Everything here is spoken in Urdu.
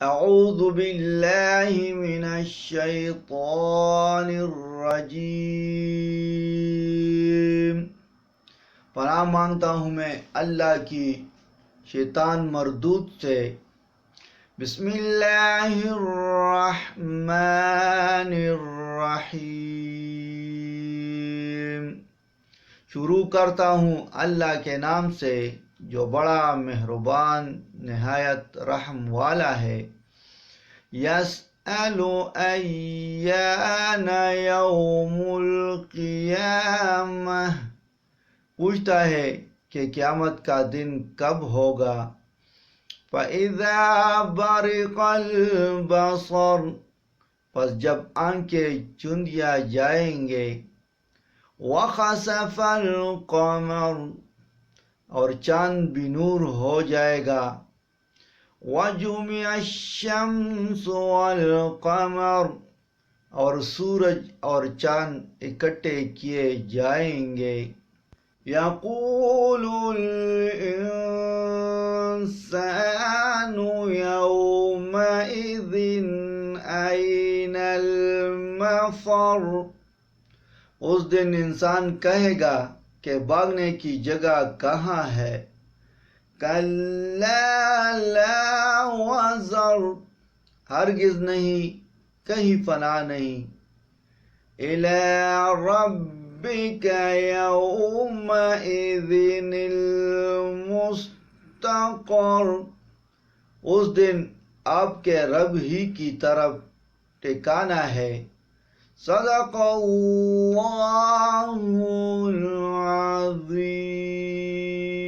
اعوذ باللہ من الشیطان الرجیم، پناہ مانگتا ہوں میں اللہ کی شیطان مردود سے۔ بسم اللہ الرحمن الرحیم، شروع کرتا ہوں اللہ کے نام سے جو بڑا مہربان نہایت رحم والا ہے۔ یسأل ایان یوم القیامہ، پوچھتا ہے کہ قیامت کا دن کب ہوگا۔ فَإِذَا بَرِقَ الْبَصَرُ، پس جب آنکھیں چندیا جائیں گے۔ وَخَسَفَ الْقَمَرُ، اور چاند بھی نور ہو جائے گا۔ وَجُمِعَ الشَّمْسُ وَالْقَمَرُ، اور سورج اور چاند اکٹھے کیے جائیں گے۔ یقول الانسان یومئذ این المفر، اس دن انسان کہے گا کہ بھاگنے کی جگہ کہاں ہے۔ کلا لا وزر، ہرگز نہیں، کہیں پناہ نہیں۔ الی ربک یومئذ المستقر، اس دن آپ کے رب ہی کی طرف ٹھکانہ ہے۔ صدق اللہ العظیم۔